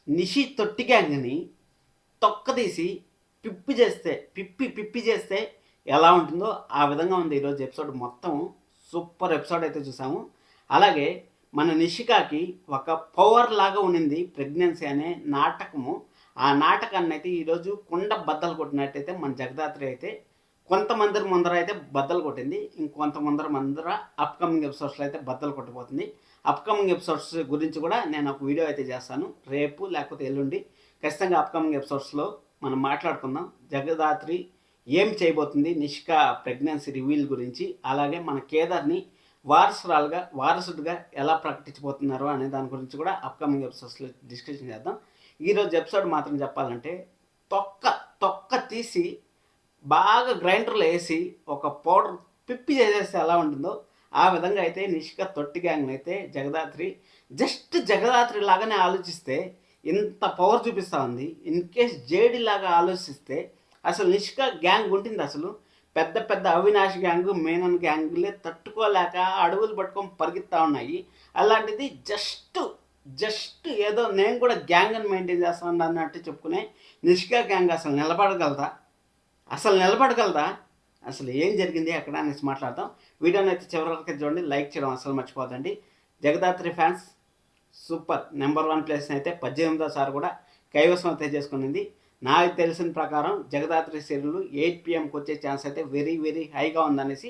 నిషి తొట్టి గ్యాంగ్ని తొక్కదీసి పిప్పి చేస్తే ఎలా ఉంటుందో ఆ విధంగా ఉంది ఈరోజు ఎపిసోడ్ మొత్తం. సూపర్ ఎపిసోడ్ అయితే చూసాము. అలాగే మన నిషికాకి ఒక పవర్ లాగా ఉండింది ప్రెగ్నెన్సీ అనే నాటకము. ఆ నాటకాన్ని అయితే ఈరోజు కుండ బద్దలు కొట్టినట్టయితే మన జగదాత్రి అయితే కొంతమంది ముందర అయితే బద్దలు కొట్టింది, ముందర అప్కమింగ్ ఎపిసోడ్స్లో అయితే బద్దలు కొట్టిపోతుంది. అప్కమింగ్ ఎపిసోడ్స్ గురించి కూడా నేను ఒక వీడియో అయితే చేస్తాను, రేపు లేకపోతే ఎల్లుండి ఖచ్చితంగా అప్కమింగ్ ఎపిసోడ్స్లో మనం మాట్లాడుకుందాం. జగదాత్రి ఏం చేయబోతుంది, నిష్కా ప్రెగ్నెన్సీ రివీల్ గురించి, అలాగే మన కేదార్ని వారసుడిగా ఎలా ప్రకటించబోతున్నారు అనే దాని గురించి కూడా అప్కమింగ్ ఎపిసోడ్స్లో డిస్కషన్ చేద్దాం. ఈరోజు ఎపిసోడ్ మాత్రం చెప్పాలంటే తొక్క తీసి బాగా గ్రైండర్లో వేసి ఒక పౌడర్ పిప్పి చేసేస్తే ఎలా ఉంటుందో ఆ విధంగా అయితే నిష్క తొట్టి గ్యాంగ్ అయితే జగదాత్రి లాగానే ఆలోచిస్తే ఇంత పవర్ చూపిస్తూ ఉంది. ఇన్ కేస్ జేడి లాగా ఆలోచిస్తే అసలు నిష్క గ్యాంగ్ ఉంటుంది. అసలు పెద్ద పెద్ద అవినాష్ గ్యాంగ్, మేనన్ గ్యాంగ్లే తట్టుకోలేక అడవులు పట్టుకొని పరిగెత్తా ఉన్నాయి. అలాంటిది జస్ట్ ఏదో నేను కూడా గ్యాంగ్ అని మెయింటైన్ చేస్తాను అన్నట్టు చెప్పుకునే నిష్క గ్యాంగ్ అసలు నిలబడగలదా? అసలు ఏం జరిగింది అక్కడ అనేసి మాట్లాడతాం. వీడియోని అయితే చివరి వరకు చూడండి, లైక్ చేయడం అసలు మర్చిపోదండి. జగదాత్రి ఫ్యాన్స్ సూపర్ నెంబర్ 1 ప్లేస్ని అయితే 18వ సారి కూడా కైవసం అయితే చేసుకునింది. నాకు తెలిసిన ప్రకారం జగదాత్రి సీరియల్ 8 PM వచ్చే ఛాన్స్ అయితే వెరీ వెరీ హైగా ఉందనేసి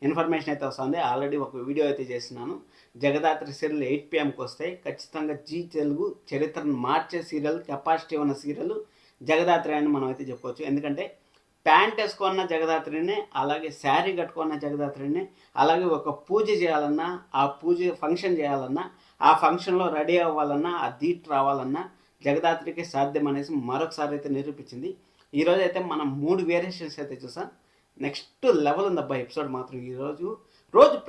ఇన్ఫర్మేషన్ అయితే వస్తుంది. ఆల్రెడీ ఒక వీడియో అయితే చేస్తున్నాను. జగదాత్రి సీరియల్ 8 PMకి వస్తే ఖచ్చితంగా జీ తెలుగు చరిత్రను మార్చే సీరియల్, కెపాసిటీ ఉన్న సీరియల్ జగదాత్రి అని మనం అయితే చెప్పుకోవచ్చు. ఎందుకంటే ప్యాంట్ వేసుకున్న జగదాత్రిని, అలాగే శారీ కట్టుకున్న జగదాత్రిని, అలాగే ఒక పూజ చేయాలన్నా, ఆ పూజ ఫంక్షన్ చేయాలన్నా, ఆ ఫంక్షన్లో రెడీ అవ్వాలన్నా, ఆ ధీట్ రావాలన్నా జగదాత్రికి సాధ్యం అనేసి మరొకసారి అయితే నిరూపించింది. ఈరోజు అయితే మనం 3 వేరియేషన్స్ అయితే చూసాం. నెక్స్ట్ లెవెల్ ఉంది అబ్బా ఎపిసోడ్ మాత్రం.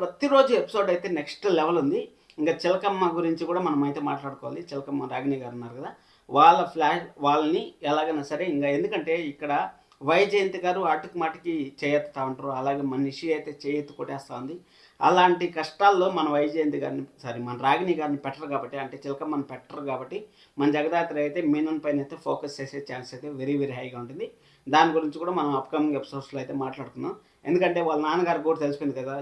ప్రతిరోజు ఎపిసోడ్ అయితే నెక్స్ట్ లెవెల్ ఉంది. ఇంకా చిలకమ్మ గురించి కూడా మనం అయితే మాట్లాడుకోవాలి. చిలకమ్మ రాగిణి గారు ఉన్నారు కదా, వాళ్ళని ఎలాగైనా సరే ఇంకా, ఎందుకంటే ఇక్కడ వైజయంతి గారు అటుకు మాటికి చేయెత్తుతూ ఉంటారు, అలాగే మన నిషి అయితే చేయెత్తు కొట్టేస్తూ ఉంది. అలాంటి కష్టాల్లో మన మన రాగిణి గారిని పెట్టరు కాబట్టి, అంటే చిలకమ్మని పెట్టరు కాబట్టి మన జగదాత్రి అయితే మీనన్ పైన అయితే ఫోకస్ చేసే ఛాన్స్ అయితే వెరీ వెరీ హైగా ఉంటుంది. దాని గురించి కూడా మనం అప్కమింగ్ ఎపిసోడ్స్లో అయితే మాట్లాడుకుందాం. ఎందుకంటే వాళ్ళ నాన్నగారికి కూడా తెలిసిపోయింది కదా,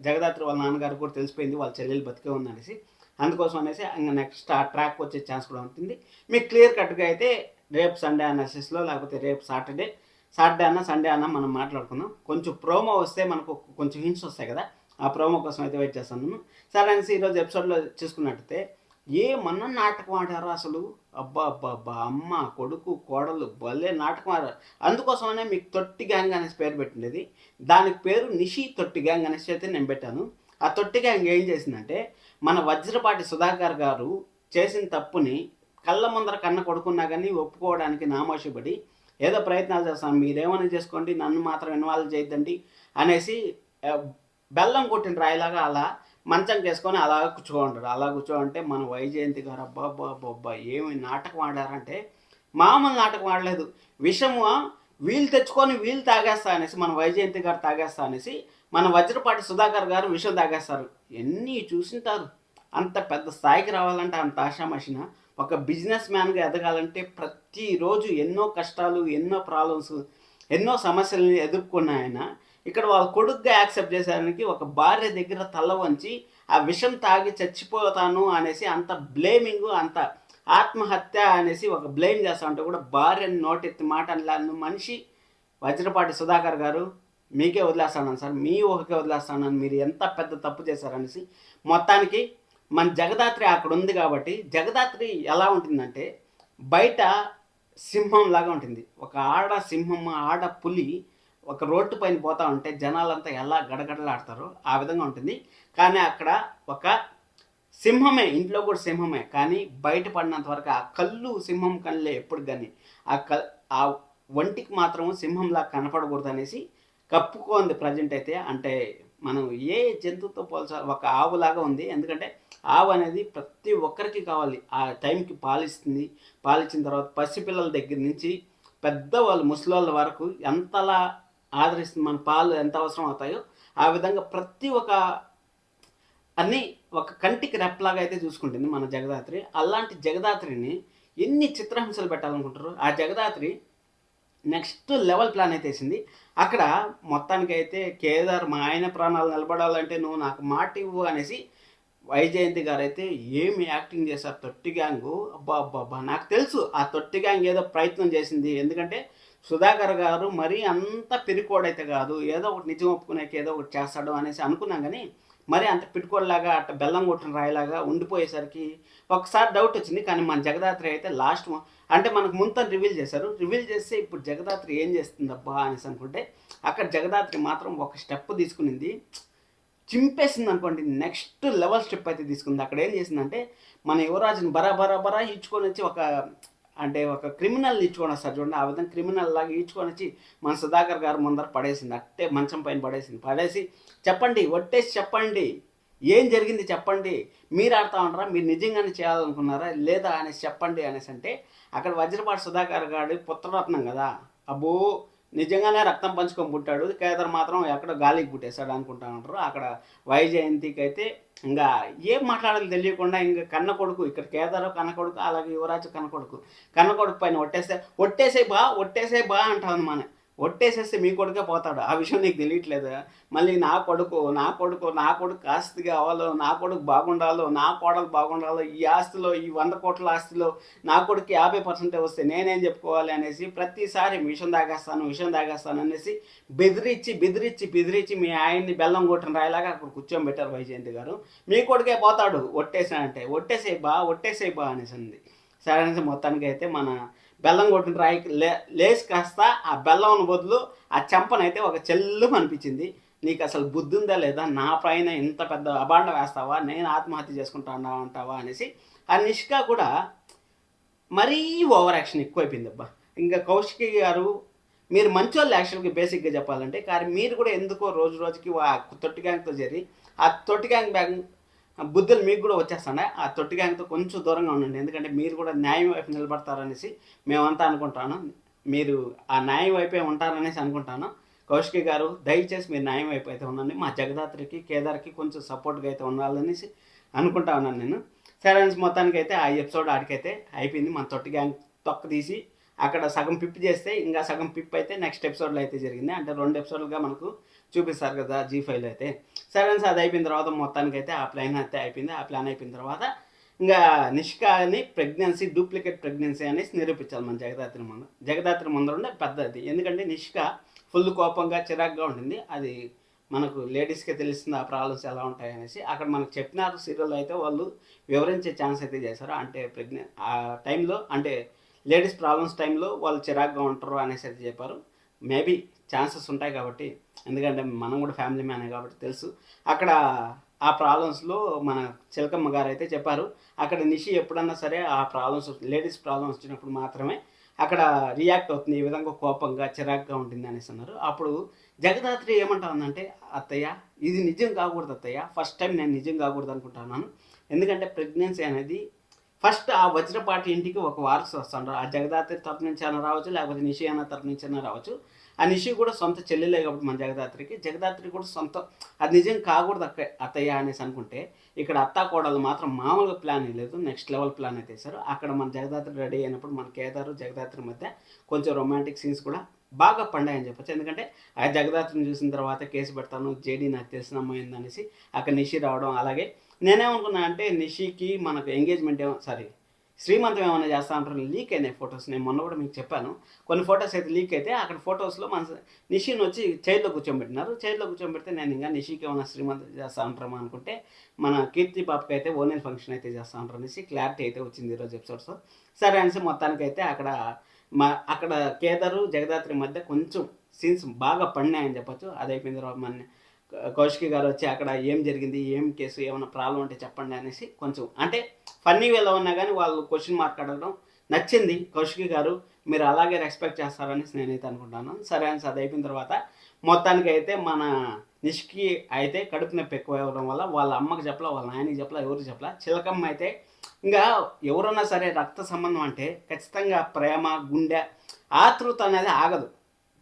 జగదాత్రి వాళ్ళ నాన్నగారికి కూడా తెలిసిపోయింది వాళ్ళ చెల్లెలు బతికే ఉందనేసి. అందుకోసం అనేసి ఇంకా నెక్స్ట్ ఆ ట్రాక్ వచ్చే ఛాన్స్ కూడా ఉంటుంది. మీకు క్లియర్ కట్గా అయితే రేపు సండే అనాలిసిస్లో, లేకపోతే రేపు సాటర్డే అన్న సండే అన్న మనం మాట్లాడుకుందాం. కొంచెం ప్రోమో వస్తే మనకు కొంచెం హింట్స్ వస్తాయి కదా, ఆ ప్రోమో కోసం అయితే వెయిట్ చేస్తాను. సరే అనేసి ఈరోజు ఎపిసోడ్లో చూసుకున్నట్టయితే ఏమన్నా నాటకం ఆడారు అసలు. అబ్బా అమ్మ కొడుకు కోడలు భలే నాటకం ఆడారు. అందుకోసమనే మీకు తొట్టి గ్యాంగ్ అనేసి పేరు పెట్టిండేది. దానికి పేరు నిషి తొట్టి గ్యాంగ్ అనేసి అయితే నేను పెట్టాను. ఆ తొట్టి గ్యాంగ్ ఏం చేసిందంటే, మన వజ్రపాటి సుధాకర్ గారు చేసిన తప్పుని కళ్ళ ముందర కన్న కొడుకున్నా కానీ ఒప్పుకోవడానికి నామోషపడి ఏదో ప్రయత్నాలు చేస్తాను, మీరేమైనా చేసుకోండి, నన్ను మాత్రం ఇన్వాల్వ్ చేయొద్దండి అనేసి బెల్లం కొట్టిన రాయిలాగా అలా మంచం చేసుకొని అలా కూర్చోంటారు. అలా కూర్చోంటే మన వైజయంతి గారు అబ్బా ఏమి నాటకం ఆడారంటే మామూలు నాటకం ఆడలేదు. విషము వీళ్ళు తెచ్చుకొని వీళ్ళు తాగేస్తా అనేసి, మన వైజయంతి గారు తాగేస్తా అనేసి మన వజ్రపాటి సుధాకర్ గారు విషం తాగేస్తారు. ఎన్ని చూసింటారు. అంత పెద్ద స్థాయికి రావాలంటే అంత ఆషామాషిన. ఒక బిజినెస్ మ్యాన్గా ఎదగాలంటే ప్రతిరోజు ఎన్నో కష్టాలు, ఎన్నో ప్రాబ్లమ్స్, ఎన్నో సమస్యలను ఎదుర్కొన్న ఆయన ఇక్కడ వాళ్ళ కొడుకుగా యాక్సెప్ట్ చేసేదానికి ఒక భార్య దగ్గర తల వంచి ఆ విషం తాగి చచ్చిపోతాను అనేసి అంత బ్లేమింగ్, అంత ఆత్మహత్య అనేసి ఒక బ్లేమ్ చేస్తా ఉంటే కూడా భార్యని నోటెత్తి మాట అనలేని మనిషి వజ్రపాటి సుధాకర్ గారు. మీకే వదిలేస్తాను సార్, మీ ఊహకే వదిలేస్తాను, మీరు ఎంత పెద్ద తప్పు చేశారనేసి. మొత్తానికి మన జగదాత్రి అక్కడ ఉంది కాబట్టి, జగదాత్రి ఎలా ఉంటుందంటే బయట సింహం లాగా ఉంటుంది. ఒక ఆడ సింహం, ఆడ పులి ఒక రోడ్డు పైన పోతా ఉంటే జనాలంతా ఎలా గడగడలాడతారో ఆ విధంగా ఉంటుంది. కానీ అక్కడ ఒక సింహమే, ఇంట్లో కూడా సింహమే, కానీ బయట పడినంత వరకు ఆ కళ్ళు సింహం కళ్ళే ఎప్పుడు కానీ ఆ ఒంటికి మాత్రం సింహంలా కనపడకూడదు అనేసి కప్పుకోంది ప్రజెంట్ అయితే. అంటే మనం ఏ జంతువుతో పోల్చాలి, ఒక ఆవులాగా ఉంది. ఎందుకంటే ఆవు అనేది ప్రతి ఒక్కరికి కావాలి, ఆ టైంకి పాలిస్తుంది. పాలిచ్చిన తర్వాత పసిపిల్లల దగ్గర నుంచి పెద్దవాళ్ళు ముసలివాళ్ళ వరకు ఎంతలా ఆదరిస్తుంది, మన పాలు ఎంత అవసరం అవుతాయో ఆ విధంగా ప్రతి ఒక్క అన్నీ ఒక కంటికి రెప్పలాగా అయితే చూసుకుంటుంది మన జగదాత్రి. అలాంటి జగదాత్రిని ఎన్ని చిత్రహింసలు పెట్టాలనుకుంటారు. ఆ జగదాత్రి నెక్స్ట్ లెవెల్ ప్లాన్ అయితే వేసింది. అక్కడ మొత్తానికి అయితే కేదార్ మా ఆయన ప్రాణాలు నిలబడాలంటే నువ్వు నాకు మాట ఇవ్వు అనేసి వైజయంతి గారు అయితే ఏమి యాక్టింగ్ చేశారు. తొట్టి గ్యాంగు అబ్బా అబ్బా అబ్బా, నాకు తెలుసు ఆ తొట్టి గ్యాంగ్ ఏదో ప్రయత్నం చేసింది. ఎందుకంటే సుధాకర్ గారు మరీ అంత పిరికోడైతే కాదు, ఏదో ఒకటి నిజం ఒప్పుకునేకి ఏదో ఒకటి చేస్తాడు అనేసి అనుకున్నాం. కానీ మరి అంత పిట్టుకోలాగా అట్ట బెల్లం కొట్టిన రాయిలాగా ఉండిపోయేసరికి ఒకసారి డౌట్ వచ్చింది. కానీ మన జగదాత్రి అయితే లాస్ట్ అంటే మనకు ముంత రివీల్ చేశారు. రివీల్ చేస్తే ఇప్పుడు జగదాత్రి ఏం చేస్తుంది అబ్బా అనేసి అనుకుంటే అక్కడ జగదాత్రి మాత్రం ఒక స్టెప్ తీసుకునింది, చింపేసింది అనుకోండి. నెక్స్ట్ లెవెల్ స్టెప్ అయితే తీసుకుంది. అక్కడ ఏం చేసిందంటే మన యువరాజుని బరా ఈడ్చుకొని వచ్చి ఒక క్రిమినల్ ఈడ్చుకొని వస్తారు చూడండి, ఆ విధంగా క్రిమినల్ లాగా ఈడ్చుకొని వచ్చి మన సుధాకర్ గారు ముందర పడేసింది. అట్టే మంచం పైన పడేసి చెప్పండి, ఒట్టేసి చెప్పండి ఏం జరిగింది చెప్పండి, మీరు ఆడుతూ ఉంటారా, మీరు నిజంగానే చేయాలనుకున్నారా లేదా అనేసి చెప్పండి అనేసి అంటే అక్కడ వజ్రపాటి సుధాకర్ గారి పుత్రరత్నం కదా, అబ్బో నిజంగానే రక్తం పంచుకొని పుట్టాడు, కేదార్ మాత్రం ఎక్కడో గాలికి పుట్టేశాడు అనుకుంటా ఉంటారు. అక్కడ వైజయంతికి అయితే ఇంకా ఏం మాట్లాడాలి తెలియకుండా ఇంకా కన్న కొడుకు, ఇక్కడ కేదారు కన్న కొడుకు, అలాగే యువరాజు కన్న కొడుకు పైన ఒట్టేసే బా అంటాను. మన ఒట్టేసేస్తే మీ కొడుకే పోతాడు. ఆ విషయం నీకు తెలియట్లేదు. మళ్ళీ నా కొడుకు ఆస్తి కావాలో, నా కొడుకు బాగుండాలో, నా కోడలు బాగుండాలో, ఈ ఆస్తిలో ఈ 100 కోట్ల ఆస్తిలో నా కొడుకు 50% వస్తే నేనేం చెప్పుకోవాలి అనేసి ప్రతిసారి విషం తాగేస్తాను అనేసి బెదిరించి మీ ఆయన్ని బెల్లం కొట్టిన రాయిలాగా అక్కడ కూర్చొని పెట్టారు వైజయంతి గారు. మీ కొడుకే పోతాడు ఒట్టేసానంటే, ఒట్టేసేయి బా అనేసి ఉంది. సరే అనేసి మొత్తానికి అయితే మన బెల్లం కొట్టిన రాయికి లేసి కాస్త ఆ బెల్లం బదులు ఆ చెంపనైతే ఒక చెల్లు అనిపించింది. నీకు అసలు బుద్ధి ఉందా లేదా, నా పైన ఇంత పెద్ద అబాండ వేస్తావా, నేను ఆత్మహత్య చేసుకుంటా అంటావా అనేసి ఆ నిష్క కూడా మరీ ఓవర్ యాక్షన్ ఎక్కువైపోయింది అబ్బా. ఇంకా కౌశికి గారు మీరు మంచోళ్ళు యాక్చువల్గా బేసిక్గా చెప్పాలంటే, కానీ మీరు కూడా ఎందుకో రోజుకి ఆ తొట్టి గ్యాంగ్తో చేరి ఆ తొట్టి గ్యాంగ్ బుద్ధులు మీకు కూడా వచ్చేస్తాండే. ఆ తొట్టి గ్యాంగ్తో కొంచెం దూరంగా ఉండండి. ఎందుకంటే మీరు కూడా న్యాయం వైపు నిలబడతారనేసి మేమంతా అనుకుంటాను. మీరు ఆ న్యాయం వైపే ఉంటారనేసి అనుకుంటాను. కౌశికి గారు దయచేసి మీరు న్యాయం వైపు అయితే ఉండండి. మా జగదాత్రికి కేదార్కి కొంచెం సపోర్ట్గా అయితే ఉండాలనేసి అనుకుంటా ఉన్నాను నేను. సరే మొత్తానికి అయితే ఆ ఎపిసోడ్ ఆడికైతే అయిపోయింది. మన తొట్టి గ్యాంగ్ తొక్క తీసి అక్కడ సగం పిప్ చేస్తే ఇంకా సగం పిప్ అయితే నెక్స్ట్ ఎపిసోడ్లో అయితే జరిగింది. అంటే 2 ఎపిసోడ్లుగా మనకు చూపిస్తారు కదా G5లో అయితే. సరే అది అయిపోయిన తర్వాత మొత్తానికి అయితే ఆ ప్లాన్ అయితే అయిపోయింది. ఆ ప్లాన్ అయిపోయిన తర్వాత ఇంకా నిష్కాని డూప్లికేట్ ప్రెగ్నెన్సీ అనేసి నిరూపించాలి మన జగదాత్రి ముందర ఉండే పెద్దది. ఎందుకంటే నిష్క ఫుల్ కోపంగా చిరాగ్గా ఉంటుంది. అది మనకు లేడీస్కే తెలుస్తుంది ఆ ప్రాబ్లమ్స్ ఎలా ఉంటాయి అనేసి. అక్కడ మనకు చెప్పినారు సీరియల్లో అయితే వాళ్ళు వివరించే ఛాన్స్ అయితే చేశారు. అంటే ఆ టైంలో అంటే లేడీస్ ప్రాబ్లమ్స్ టైంలో వాళ్ళు చిరాగ్గా ఉంటారు అనేసి అయితే చెప్పారు. మేబీ ఛాన్సెస్ ఉంటాయి కాబట్టి, ఎందుకంటే మనం కూడా ఫ్యామిలీ మ్యానే కాబట్టి తెలుసు. అక్కడ ఆ ప్రాబ్లమ్స్లో మన చిలకమ్మ గారు అయితే చెప్పారు, అక్కడ నిషి ఎప్పుడన్నా సరే ఆ లేడీస్ ప్రాబ్లమ్స్ వచ్చినప్పుడు మాత్రమే అక్కడ రియాక్ట్ అవుతుంది, ఈ విధంగా కోపంగా చిరాగ్గా ఉంటుంది అనేసి అన్నారు. అప్పుడు జగదాత్రి ఏమంటా ఉందంటే, అత్తయ్య ఇది నిజం కాకూడదు అత్తయ్య, ఫస్ట్ టైం నేను నిజం కాకూడదు అనుకుంటున్నాను. ఎందుకంటే ప్రెగ్నెన్సీ అనేది ఫస్ట్ ఆ వజ్రపాటి ఇంటికి ఒక వారసు వస్తుంటారు. ఆ జగదాత్రి తరపు నుంచి అయినా రావచ్చు, లేకపోతే నిషి అన్న తరపు నుంచి అయినా రావచ్చు. ఆ నిషి కూడా సొంత చెల్లెలే కాబట్టి మన జగదాత్రి కూడా సొంత, అది నిజం కాకూడదు అత్తయ్య అనేసి అనుకుంటే, ఇక్కడ అత్తా కోడలు మాత్రం మామూలుగా ప్లాన్ లేదు, నెక్స్ట్ లెవెల్ ప్లాన్ అయితే వేశారు. అక్కడ మన జగదాత్రి రెడీ అయినప్పుడు మన కేదారు జగదాత్రి మధ్య కొంచెం రొమాంటిక్ సీన్స్ కూడా బాగా పండాయని చెప్పచ్చు. ఎందుకంటే ఆ జగదాత్రిని చూసిన తర్వాత కేసు పెడతాను, జేడీ నాకు తెలిసిన అమ్మాయింది అనేసి అక్కడ నిషి రావడం. అలాగే నేనేమనుకున్నా అంటే నిషికి మనకు ఎంగేజ్మెంట్ శ్రీమంతం ఏమైనా చేస్తా అంటారు, లీక్ అయినాయి ఫొటోస్. నేను మొన్న కూడా మీకు చెప్పాను, కొన్ని ఫొటోస్ అయితే లీక్ అయితే అక్కడ ఫొటోస్లో మన నిషిని వచ్చి చైర్లో కూర్చోబెట్టినారు. చైర్లో కూర్చోబెడితే నేను ఇంకా నిషికి ఏమైనా శ్రీమంతం చేస్తా ఉంటామో అనుకుంటే మన కీర్తి పాపకి అయితే ఓనెల్ ఫంక్షన్ అయితే చేస్తా ఉంటారు అనేసి క్లారిటీ అయితే వచ్చింది ఈరోజు ఎపిసోడ్స్లో. సరే అనేసి మొత్తానికి అయితే అక్కడ కేదారు జగదాత్రి మధ్య కొంచెం సీన్స్ బాగా పడినాయని చెప్పచ్చు. అది అయిపోయిన తర్వాత మన కౌశికి గారు వచ్చి అక్కడ ఏం జరిగింది, ఏం కేసు, ఏమైనా ప్రాబ్లం ఉంటే చెప్పండి అనేసి కొంచెం అంటే ఫన్నీ వేలో ఉన్నా కానీ వాళ్ళు క్వశ్చన్ మార్క్ అడగడం నచ్చింది. కౌశికి గారు మీరు అలాగే రెస్పెక్ట్ చేస్తారనేసి నేనైతే అనుకుంటాను. సరే అని అది అయిపోయిన తర్వాత మొత్తానికి అయితే మన నిష్కి అయితే కడుపు నొప్పి ఎక్కువ అవ్వడం వల్ల వాళ్ళ అమ్మకి చెప్పలా, వాళ్ళ నాయనకి చెప్పలా, ఎవరికి చెప్పలా. చిలకమ్మ అయితే ఇంకా ఎవరన్నా సరే రక్త సంబంధం అంటే ఖచ్చితంగా ప్రేమ, గుండె, ఆతృత అనేది ఆగదు.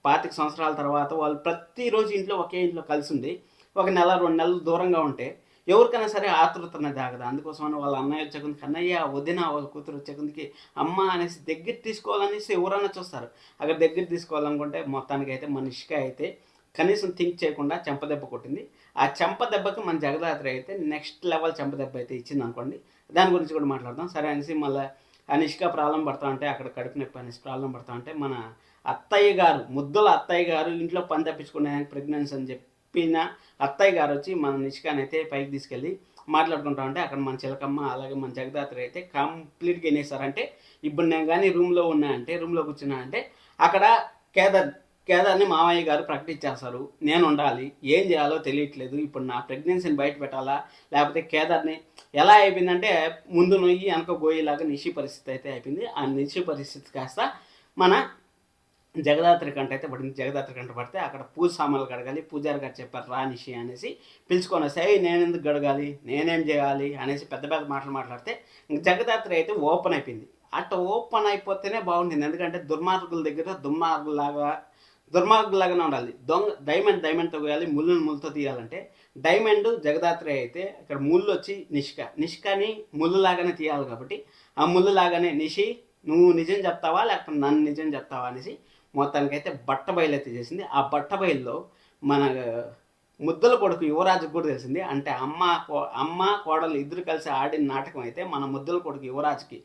25 సంవత్సరాల తర్వాత వాళ్ళు ప్రతిరోజు ఒకే ఇంట్లో కలిసి ఉండి 1 నెల 2 నెలలు దూరంగా ఉంటే ఎవరికైనా సరే ఆతృత అనేది ఆగదు. అందుకోసమని వాళ్ళ అన్నయ్య వచ్చే కొద్దికి అన్నయ్య, వదిన, వాళ్ళ కూతురు వచ్చే కొద్దికి అమ్మ అనేసి దగ్గర తీసుకోవాలనేసి ఎవరైనా చూస్తారు. అక్కడ దగ్గర తీసుకోవాలనుకుంటే మొత్తానికైతే మన నిష్క అయితే కనీసం థింక్ చేయకుండా చెంపదెబ్బ కొట్టింది. ఆ చెంపదెబ్బకి మన జగదాత్రి అయితే నెక్స్ట్ లెవెల్ చెంపదెబ్బ అయితే ఇచ్చింది అనుకోండి. దాని గురించి కూడా మాట్లాడదాం. సరే అనేసి మళ్ళీ అనుష్క ప్రాబ్లం పడతా ఉంటే అక్కడ కడుపు నొప్పి అనేసి ప్రాబ్లం పడతా ఉంటే మన అత్తయ్య గారు, ముద్దుల అత్తయ్య గారు ఇంట్లో పని తప్పించుకునే ప్రెగ్నెన్సీ అని చెప్పిన అత్తయ్య గారు వచ్చి మన నిష్కాని అయితే పైకి తీసుకెళ్ళి మాట్లాడుకుంటా ఉంటే అక్కడ మన చిలకమ్మ అలాగే మన జగదాత్రి అయితే కంప్లీట్గా వినేసారంటే ఇప్పుడు నేను కానీ రూమ్లో ఉన్నా అంటే రూమ్లో కూర్చున్నా అంటే అక్కడ కేదార్ని మామయ్య గారు ప్రకటించేస్తారు. నేను ఉండాలి, ఏం చేయాలో తెలియట్లేదు, ఇప్పుడు నా ప్రెగ్నెన్సీని బయట పెట్టాలా లేకపోతే కేదార్ని ఎలా అయిపోయిందంటే ముందు నొయ్యి వెనక గోయిలాగా నిషి పరిస్థితి అయితే అయిపోయింది. ఆ నిషి పరిస్థితి కాస్త మన జగదాత్రి కంట అయితే పడింది. జగదాత్రి కంట పడితే అక్కడ పూజ సామాన్లు గడగాలి. పూజారి గారు చెప్పారు రా నిషి అనేసి పిలుచుకొని వస్తే నేను ఎందుకు గడగాలి, నేనేం చేయాలి అనేసి పెద్ద పెద్ద మాటలు మాట్లాడితే జగదాత్రి అయితే ఓపెన్ అయిపోయింది. అట్లా ఓపెన్ అయిపోతేనే బాగుంటుంది. ఎందుకంటే దుర్మార్గుల దగ్గర దుర్మార్గులాగానే ఉండాలి. డైమండ్తో వేయాలి, ముళ్ళుతో తీయాలంటే డైమండ్ జగదాత్రి అయితే ఇక్కడ ముళ్ళు వచ్చి నిష్కని ముళ్ళులాగానే తీయాలి. కాబట్టి ఆ ముళ్ళులాగానే నిషి నువ్వు నిజం చెప్తావా లేకపోతే నన్ను నిజం చెప్తావా అనేసి మొత్తానికైతే బట్ట బయలు అయితే చేసింది. ఆ బట్ట బయలులో మన ముద్దల కొడుకు యువరాజుకు కూడా తెలిసింది. అంటే అమ్మ కోడలు ఇద్దరు కలిసి ఆడిన నాటకం అయితే మన ముద్దల కొడుకు యువరాజుకి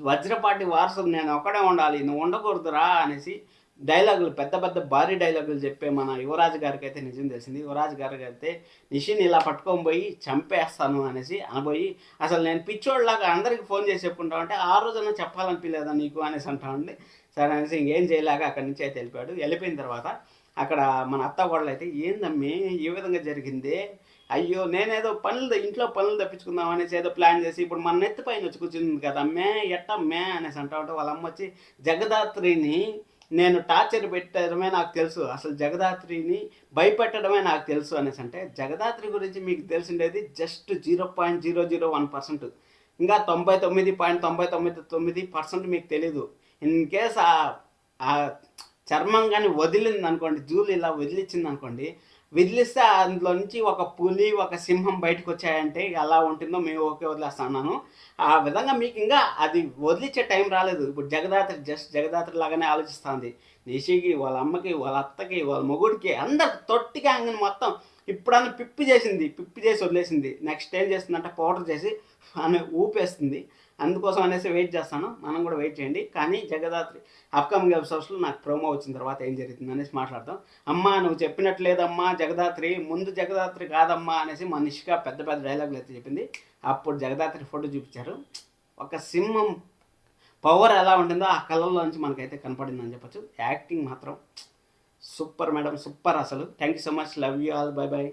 వజ్రపాటి వారసుడు నేను ఒకడే ఉండాలి, నువ్వు ఉండకూడదురా అనేసి డైలాగులు పెద్ద పెద్ద భారీ డైలాగులు చెప్పే మన యువరాజు గారికి అయితే నిజం తెలిసింది. యువరాజు గారికి అయితే నిషిని ఇలా పట్టుకొని పోయి చంపేస్తాను అనేసి అనబోయి అసలు నేను పిచ్చోళ్ళలాగా అందరికి ఫోన్ చేసి చెప్పుకుంటా ఉంటే ఆ రోజున చెప్పాలనిపించలేదా నీకు అనేసి అంటా ఉండి సరే అనేసి ఇంకేం చేయలేక అక్కడి నుంచి అయితే వెళ్ళిపోయిన తర్వాత అక్కడ మన అత్త కోడలు అయితే ఏందమ్మి ఈ విధంగా జరిగింది, అయ్యో నేనేదో ఇంట్లో పనులు తప్పించుకుందాం అనేసి ఏదో ప్లాన్ చేసి ఇప్పుడు మన నెత్తి పైన వచ్చి కూర్చుంది కదా అమ్మే ఎట్టమ్మే అనేసి అంటా ఉంటే వాళ్ళ అమ్మ వచ్చి జగదాత్రిని నేను టార్చర్ పెట్టడమే నాకు తెలుసు, అసలు జగదాత్రిని భయపెట్టడమే నాకు తెలుసు అనేసి అంటే జగదాత్రి గురించి మీకు తెలిసిండేది జస్ట్ 0.001%. ఇంకా 99.999% మీకు తెలీదు. ఇన్ కేస్ ఆ చర్మం కానీ వదిలింది అనుకోండి, జూలు ఇలా వదిలిచ్చింది అనుకోండి, వదిలిస్తే అందులో నుంచి ఒక పులి ఒక సింహం బయటకు వచ్చాయంటే ఎలా ఉంటుందో మేము ఓకే వదిలేస్తున్నాను. ఆ విధంగా మీకు ఇంకా అది వదిలిచ్చే టైం రాలేదు. ఇప్పుడు జగదాత్రి లాగానే ఆలోచిస్తుంది. నిషికి వాళ్ళ అమ్మకి వాళ్ళ అత్తకి వాళ్ళ మొగుడికి అందరికి తొట్టిగా అంగని మొత్తం ఇప్పుడన్నా పిప్పి చేసి వదిలేసింది. నెక్స్ట్ ఏం చేస్తుందంటే పౌడర్ చేసి ఆమె ఊపేస్తుంది. అందుకోసం అనేసి వెయిట్ చేస్తాను, మనం కూడా వెయిట్ చేయండి. కానీ జగదాత్రి అప్కమింగ్ ఎపిసోడ్స్లో నాకు ప్రోమో వచ్చిన తర్వాత ఏం జరుగుతుంది అనేసి మాట్లాడదాం. అమ్మ నువ్వు చెప్పినట్లేదమ్మా జగదాత్రి, ముందు జగదాత్రి కాదమ్మా అనేసి మా నిష్క పెద్ద పెద్ద డైలాగులు అయితే చెప్పింది. అప్పుడు జగదాత్రి ఫోటో చూపించారు. ఒక సింహం పవర్ ఎలా ఉంటుందో ఆ కళ్ళల్లోంచి మనకైతే కనపడిందని చెప్పచ్చు. యాక్టింగ్ మాత్రం సూపర్ మేడం, సూపర్ అసలు. Thank you so much, love you all, by by.